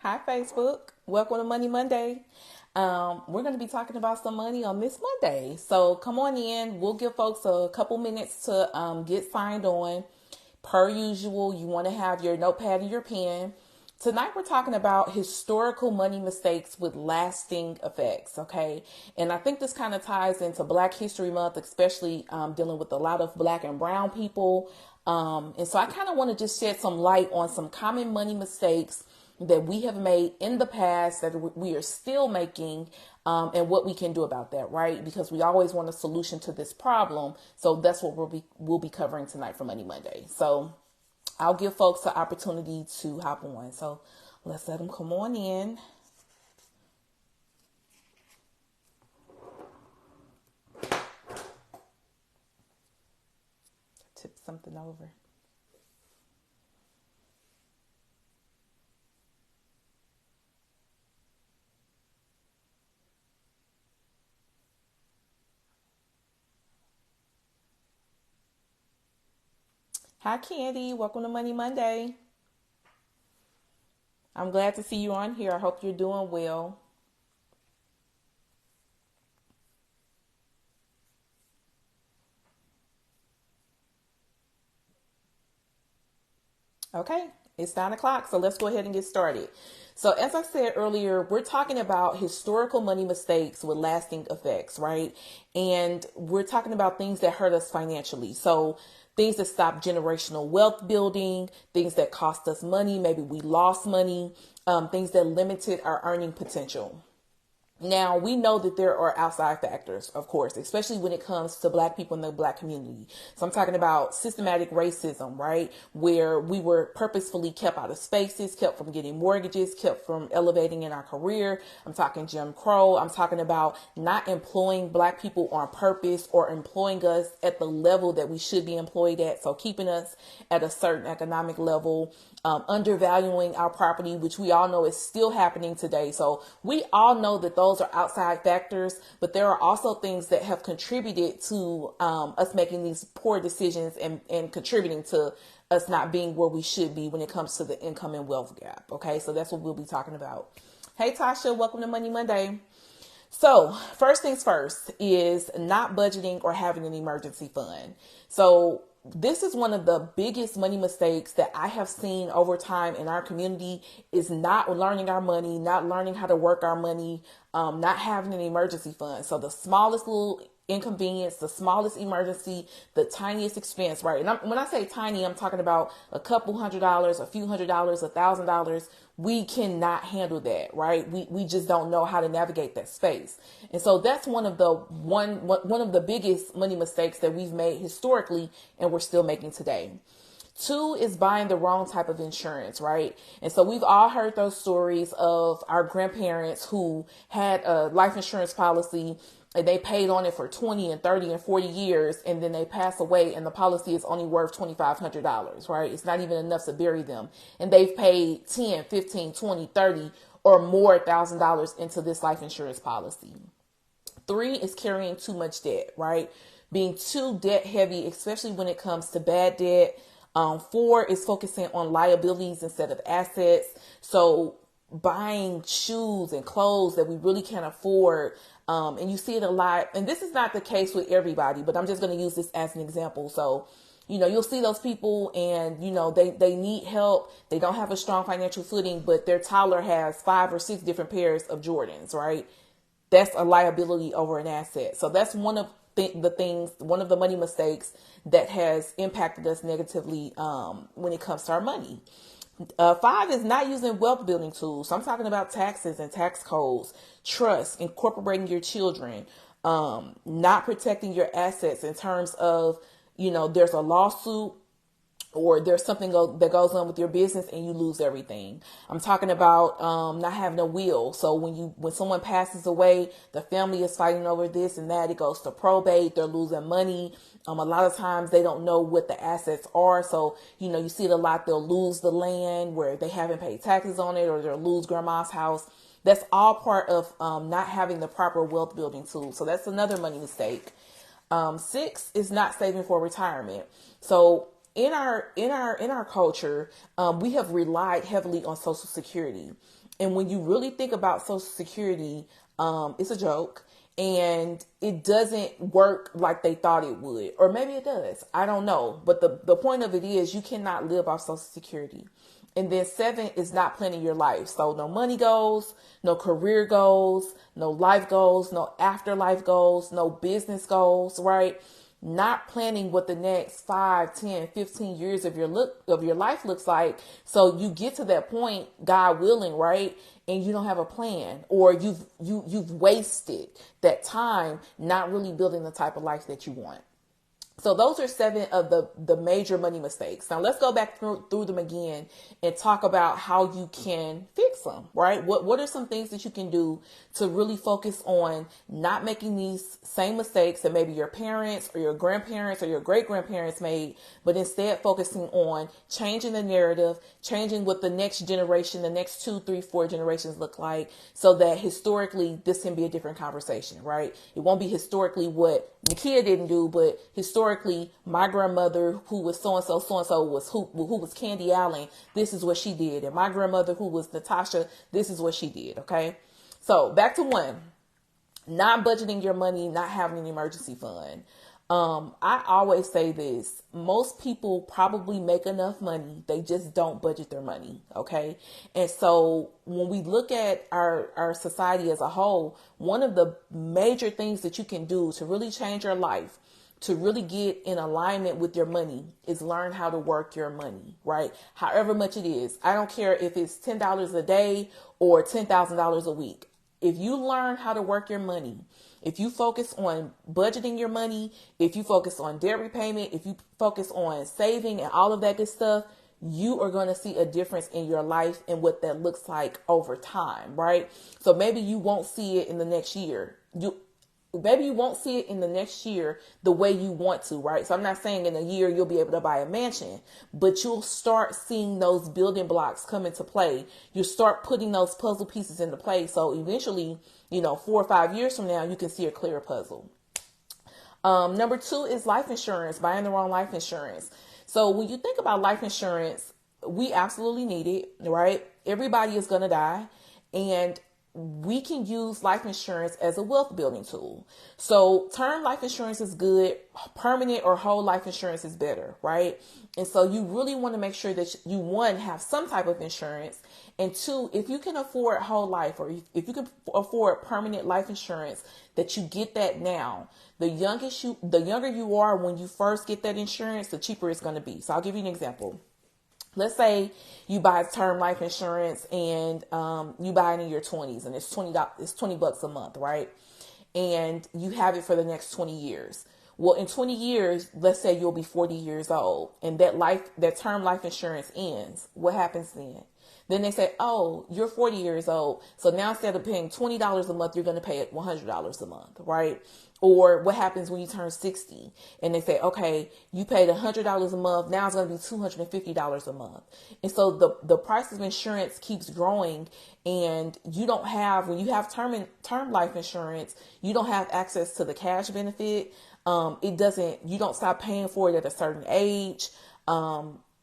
Hi, Facebook. Welcome to Money Monday. We're going to be talking about some money on this Monday. So come on in. We'll give folks a couple minutes to get signed on. Per usual, you want to have your notepad and your pen. Tonight, we're talking about historical money mistakes with lasting effects. Okay. And I think this kind of ties into Black History Month, especially dealing with a lot of Black and brown people. And so I kind of want to just shed some light on some common money mistakes that we have made in the past that we are still making, and what we can do about that, right? Because we always want a solution to this problem. So that's what we'll be covering tonight for Money Monday. So I'll give folks the opportunity to hop on. So let's let them come on in. Tip something over. Hi, Candy. Welcome to Money Monday. I'm glad to see you on here. I hope you're doing well. Okay, it's 9 o'clock, so let's go ahead and get started. So, as I said earlier, we're talking about historical money mistakes with lasting effects, right? And we're talking about things that hurt us financially. So, things that stop generational wealth building, things that cost us money, maybe we lost money, things that limited our earning potential. Now, we know that there are outside factors, of course, especially when it comes to Black people in the Black community. So I'm talking about systematic racism, right? Where we were purposefully kept out of spaces, kept from getting mortgages, kept from elevating in our career. I'm talking Jim Crow. I'm talking about not employing Black people on purpose or employing us at the level that we should be employed at. So keeping us at a certain economic level, undervaluing our property, which we all know is still happening today. So we all know that those are outside factors, but there are also things that have contributed to us making these poor decisions and contributing to us not being where we should be when it comes to the income and wealth gap. Okay, so that's what we'll be talking about. Hey, Tasha, welcome to Money Monday. So, first things first is not budgeting or having an emergency fund. So, this is one of the biggest money mistakes that I have seen over time in our community is not learning our money, not learning how to work our money, not having an emergency fund. So the smallest little inconvenience, the smallest emergency, the tiniest expense, right? And when I say tiny, I'm talking about a couple $100s, a few $100s, $1,000. We cannot handle that, right? We just don't know how to navigate that space. And so that's one of the biggest money mistakes that we've made historically and we're still making today. Two is buying the wrong type of insurance, right? And so we've all heard those stories of our grandparents who had a life insurance policy and they paid on it for 20 and 30 and 40 years and then they pass away and the policy is only worth $2,500, right? It's not even enough to bury them. And they've paid 10, 15, 20, 30 or more $1,000 into this life insurance policy. Three is carrying too much debt, right? Being too debt heavy, especially when it comes to bad debt. Four is focusing on liabilities instead of assets. So buying shoes and clothes that we really can't afford. And you see it a lot. And this is not the case with everybody, but I'm just going to use this as an example. So, you'll see those people and, they need help. They don't have a strong financial footing, but their toddler has 5 or 6 different pairs of Jordans, right? That's a liability over an asset. So that's one of one of the money mistakes that has impacted us negatively when it comes to our money. 5 is not using wealth building tools. So I'm talking about taxes and tax codes, trust, incorporating your children, not protecting your assets in terms of, there's a lawsuit or there's something that goes on with your business and you lose everything. I'm talking about not having a will. So when someone passes away, the family is fighting over this and that. It goes to probate. They're losing money. A lot of times they don't know what the assets are. So, you see it a lot. They'll lose the land where they haven't paid taxes on it or they'll lose grandma's house. That's all part of not having the proper wealth building tools. So that's another money mistake. 6 is not saving for retirement. So in our culture, we have relied heavily on Social Security, and when you really think about Social Security, it's a joke, and it doesn't work like they thought it would, or maybe it does. I don't know, but the point of it is you cannot live off Social Security. And then 7 is not planning your life. So no money goals, no career goals, no life goals, no afterlife goals, no business goals, right? Not planning what the next 5, 10, 15 years of your life looks like. So you get to that point, God willing, right? And you don't have a plan, or you've wasted that time not really building the type of life that you want. So those are 7 of the major money mistakes. Now let's go back through them again and talk about how you can fix them, right? What are some things that you can do to really focus on not making these same mistakes that maybe your parents or your grandparents or your great grandparents made, but instead focusing on changing the narrative, changing what the next generation, the next 2, 3, 4 generations look like, so that historically this can be a different conversation, right? It won't be historically what Nakia didn't do, but historically, my grandmother, who was so-and-so, was who was Candy Allen, this is what she did. And my grandmother, who was Natasha, this is what she did, okay? So back to 1, not budgeting your money, not having an emergency fund. I always say this: most people probably make enough money, they just don't budget their money. Okay. And so when we look at our society as a whole, one of the major things that you can do to really change your life, to really get in alignment with your money, is learn how to work your money, right? However much it is. I don't care if it's $10 a day or $10,000 a week. If you learn how to work your money, if you focus on budgeting your money, if you focus on debt repayment, if you focus on saving and all of that good stuff, you are going to see a difference in your life and what that looks like over time, right? So maybe you won't see it in the next year. Maybe you won't see it in the next year the way you want to, right? So I'm not saying in a year you'll be able to buy a mansion, but you'll start seeing those building blocks come into play. You'll start putting those puzzle pieces into play. So eventually, 4 or 5 years from now, you can see a clear puzzle. Number 2 is life insurance, buying the wrong life insurance. So when you think about life insurance, we absolutely need it, right? Everybody is going to die, and we can use life insurance as a wealth building tool. So term life insurance is good. Permanent or whole life insurance is better, right? And so you really want to make sure that you, 1, have some type of insurance, and 2, if you can afford whole life, or if you can afford permanent life insurance, that you get that now. The younger you are when you first get that insurance, the cheaper it's going to be. So I'll give you an example. Let's say you buy term life insurance and you buy it in your 20s, and it's $20 a month, right? And you have it for the next 20 years. Well, in 20 years, let's say you'll be 40 years old, and that term life insurance ends. What happens then? Then they say, oh, you're 40 years old, so now instead of paying $20 a month, you're going to pay it $100 a month, right? Or what happens when you turn 60 and they say, okay, you paid $100 a month, now it's going to be $250 a month. And so the price of insurance keeps growing, and when you have term life insurance, you don't have access to the cash benefit. You don't stop paying for it at a certain age.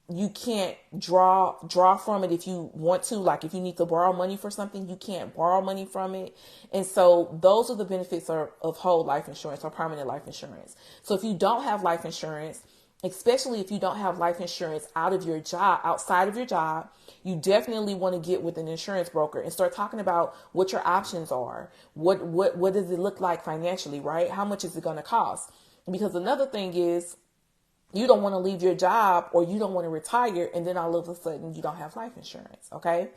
You can't draw from it if you want to. Like if you need to borrow money for something, you can't borrow money from it. And so those are the benefits of whole life insurance or permanent life insurance. So if you don't have life insurance, especially if you don't have life insurance outside of your job, you definitely want to get with an insurance broker and start talking about what your options are. What does it look like financially, right? How much is it going to cost? Because another thing is, you don't want to leave your job, or you don't want to retire, and then all of a sudden you don't have life insurance. Okay.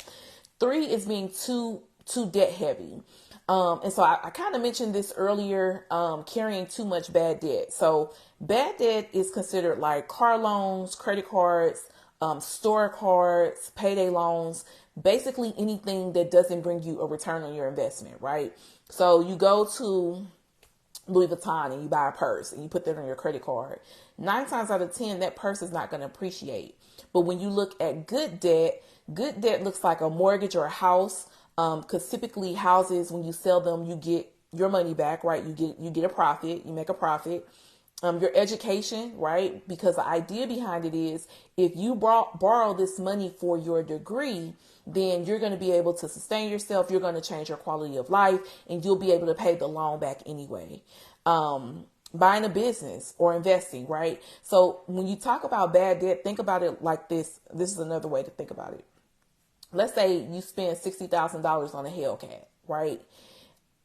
3 is being too debt heavy. And so I kind of mentioned this earlier, carrying too much bad debt. So bad debt is considered like car loans, credit cards, store cards, payday loans, basically anything that doesn't bring you a return on your investment, right? So you go to Louis Vuitton and you buy a purse and you put that on your credit card. 9 times out of 10, that purse is not going to appreciate. But when you look at good debt looks like a mortgage or a house. Because typically houses, when you sell them, you get your money back, right? You get a profit, you make a profit. your education, right? Because the idea behind it is if you borrow this money for your degree, then you're going to be able to sustain yourself. You're going to change your quality of life and you'll be able to pay the loan back anyway. Buying a business or investing, right? So when you talk about bad debt, think about it like this. This is another way to think about it. Let's say you spend $60,000 on a Hellcat, right?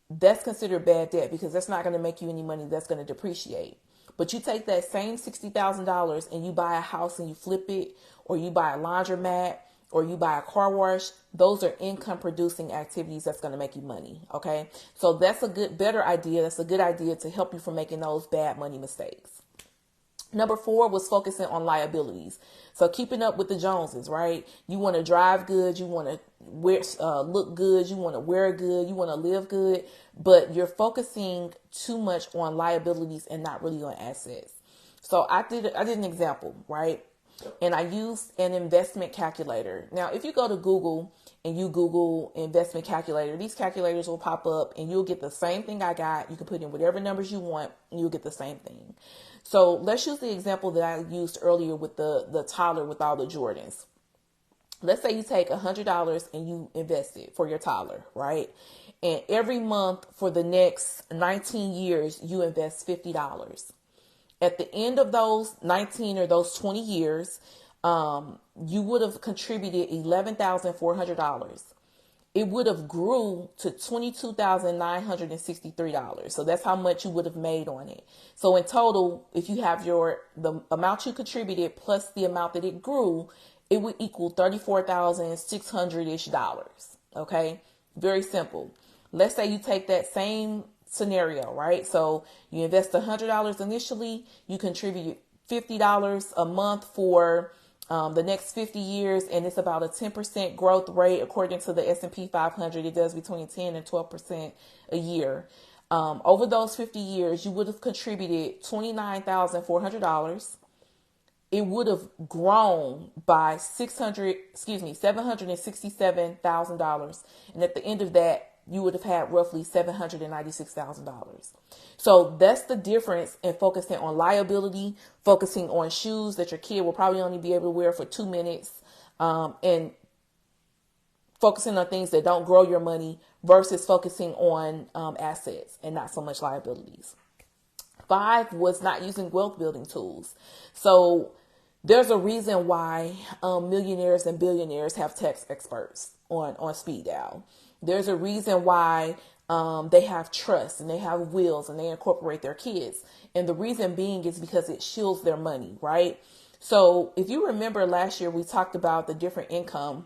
That's considered bad debt because that's not going to make you any money. That's going to depreciate. But you take that same $60,000 and you buy a house and you flip it, or you buy a laundromat, or you buy a car wash. Those are income producing activities that's going to make you money. Okay. So that's a better idea. That's a good idea to help you from making those bad money mistakes. Number 4 was focusing on liabilities. So keeping up with the Joneses, right? You want to drive good. You want to look good. You want to wear good. You want to live good, but you're focusing too much on liabilities and not really on assets. So I did an example, right? And I used an investment calculator. Now, if you go to Google and you Google investment calculator, these calculators will pop up and you'll get the same thing I got. You can put in whatever numbers you want and you'll get the same thing. So let's use the example that I used earlier with the toddler with all the Jordans. Let's say you take $100 and you invest it for your toddler, right? And every month for the next 19 years, you invest $50. At the end of those 19 or those 20 years, you would have contributed $11,400. It would have grew to $22,963. So that's how much you would have made on it. So in total, if you have the amount you contributed plus the amount that it grew, it would equal $34,600-ish. Okay. Very simple. Let's say you take that same scenario, right? So you invest $100 initially, you contribute $50 a month for the next 50 years, and it's about a 10% growth rate according to the S&P 500. It does between 10 and 12% a year. Over those 50 years, you would have contributed $29,400. It would have grown by $767,000, and at the end of that, you would have had roughly $796,000. So that's the difference in focusing on liability, focusing on shoes that your kid will probably only be able to wear for 2 minutes, and focusing on things that don't grow your money versus focusing on assets and not so much liabilities. 5 was not using wealth building tools. So there's a reason why millionaires and billionaires have tax experts on speed dial. There's a reason why they have trusts and they have wills and they incorporate their kids. And the reason being is because it shields their money, right? So if you remember last year, we talked about the different income.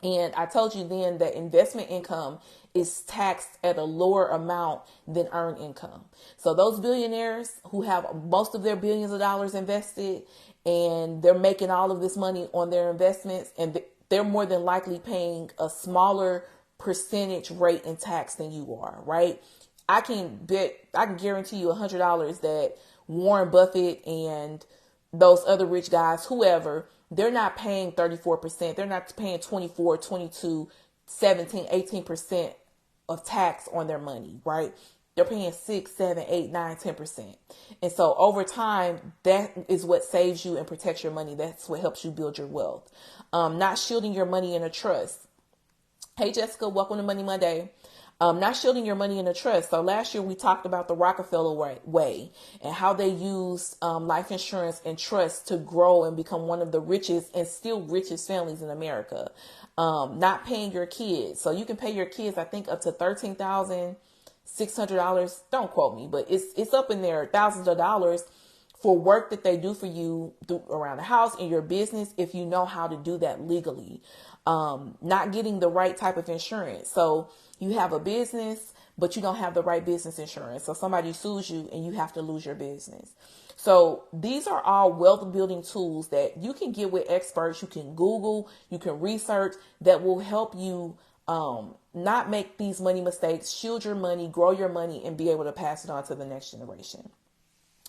And I told you then that investment income is taxed at a lower amount than earned income. So those billionaires who have most of their billions of dollars invested and they're making all of this money on their investments, and they're more than likely paying a smaller percentage rate in tax than you are, right? I can guarantee you $100 that Warren Buffett and those other rich guys, whoever, they're not paying 34%. They're not paying 24, 22, 17, 18% of tax on their money, right? They're paying 6, 7, 8, 9, 10%. And so over time, that is what saves you and protects your money. That's what helps you build your wealth. Not shielding your money in a trust. Hey, Jessica, welcome to Money Monday. Not shielding your money in a trust. So last year we talked about the Rockefeller way and how they use life insurance and trust to grow and become one of the richest and still richest families in America. Not paying your kids. So you can pay your kids, I think, up to $13,600. Don't quote me, but it's up in there, thousands of dollars for work that they do for you around the house in your business if you know how to do that legally. Not getting the right type of insurance. So you have a business, but you don't have the right business insurance. So somebody sues you and you have to lose your business. So these are all wealth building tools that you can get with experts. You can Google, you can research that will help you not make these money mistakes, shield your money, grow your money, and be able to pass it on to the next generation.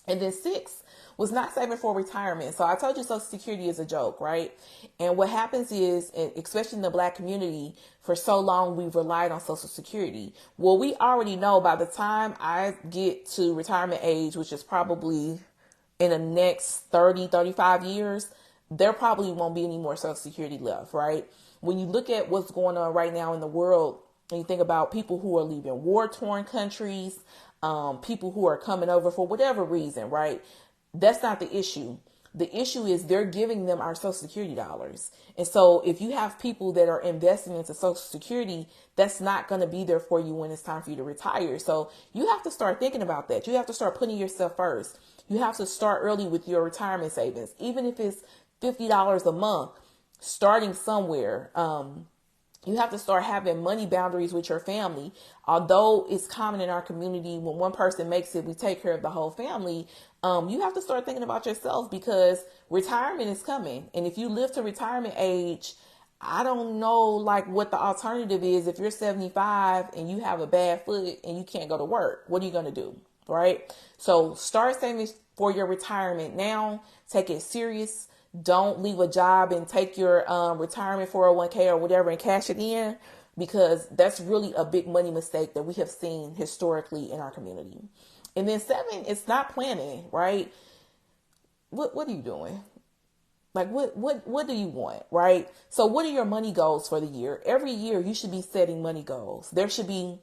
And then 6 was not saving for retirement. So I told you Social Security is a joke, right? And what happens is, especially in the Black community, for so long we've relied on Social Security. Well, we already know by the time I get to retirement age, which is probably in the next 30, 35 years, there probably won't be any more Social Security left, right? When you look at what's going on right now in the world, and you think about people who are leaving war-torn countries, people who are coming over for whatever reason, right? That's not the issue. The issue is they're giving them our Social Security dollars. And so if you have people that are investing into Social Security, that's not going to be there for you when it's time for you to retire. So you have to start thinking about that. You have to start putting yourself first. You have to start early with your retirement savings, even if it's $50 a month, starting somewhere. You have to start having money boundaries with your family. Although it's common in our community, when one person makes it, we take care of the whole family. You have to start thinking about yourself, because retirement is coming. And if you live to retirement age, I don't know like what the alternative is. If you're 75 and you have a bad foot and you can't go to work, what are you going to do? Right? So start saving for your retirement now. Take it serious. Don't leave a job and take your retirement 401k or whatever and cash it in, because that's really a big money mistake that we have seen historically in our community. And then 7, it's not planning, right? What are you doing? Like what do you want, right? So what are your money goals for the year? Every year you should be setting money goals. There should be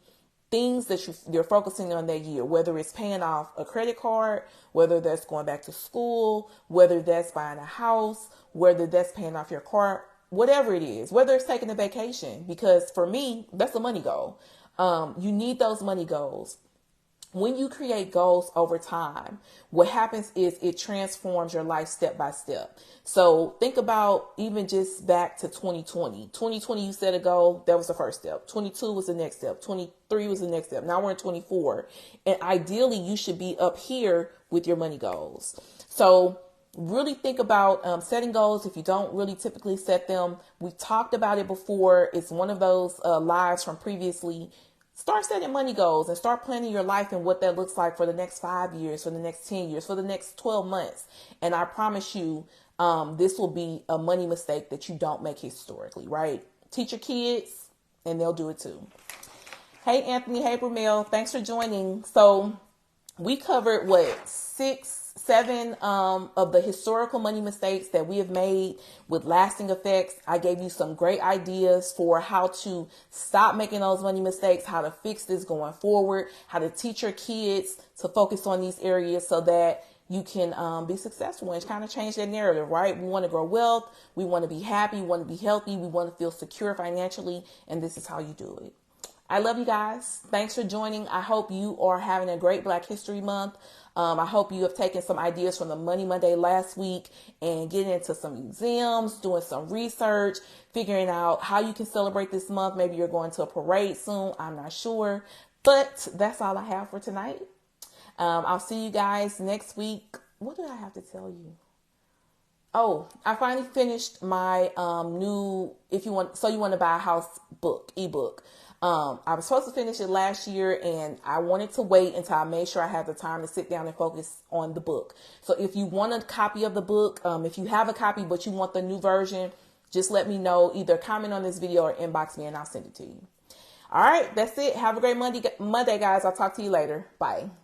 things that you're focusing on that year, whether it's paying off a credit card, whether that's going back to school, whether that's buying a house, whether that's paying off your car, whatever it is, whether it's taking a vacation, because for me, that's a money goal. You need those money goals. When you create goals over time, what happens is it transforms your life step by step. So think about even just back to 2020. 2020, you set a goal. That was the first step. 22 was the next step. 23 was the next step. Now we're in 24. And ideally, you should be up here with your money goals. So really think about setting goals. If you don't really typically set them, we talked about it before. It's one of those lives from previously. Start setting money goals and start planning your life and what that looks like for the next 5 years, for the next 10 years, for the next 12 months. And I promise you, this will be a money mistake that you don't make historically, right? Teach your kids and they'll do it too. Hey, Anthony. Hey, Brumel. Thanks for joining. So we covered 7 of the historical money mistakes that we have made with lasting effects. I gave you some great ideas for how to stop making those money mistakes, how to fix this going forward, how to teach your kids to focus on these areas so that you can be successful and kind of change that narrative, right? We want to grow wealth. We want to be happy. We want to be healthy. We want to feel secure financially. And this is how you do it. I love you guys. Thanks for joining. I hope you are having a great Black History Month. I hope you have taken some ideas from the Money Monday last week and getting into some museums, doing some research, figuring out how you can celebrate this month. Maybe you're going to a parade soon. I'm not sure. But that's all I have for tonight. I'll see you guys next week. What did I have to tell you? Oh, I finally finished my new you want to buy a house ebook. I was supposed to finish it last year and I wanted to wait until I made sure I had the time to sit down and focus on the book. So if you want a copy of the book, if you have a copy but you want the new version, just let me know. Either comment on this video or inbox me and I'll send it to you. All right, that's it. Have a great Monday, guys. I'll talk to you later. Bye.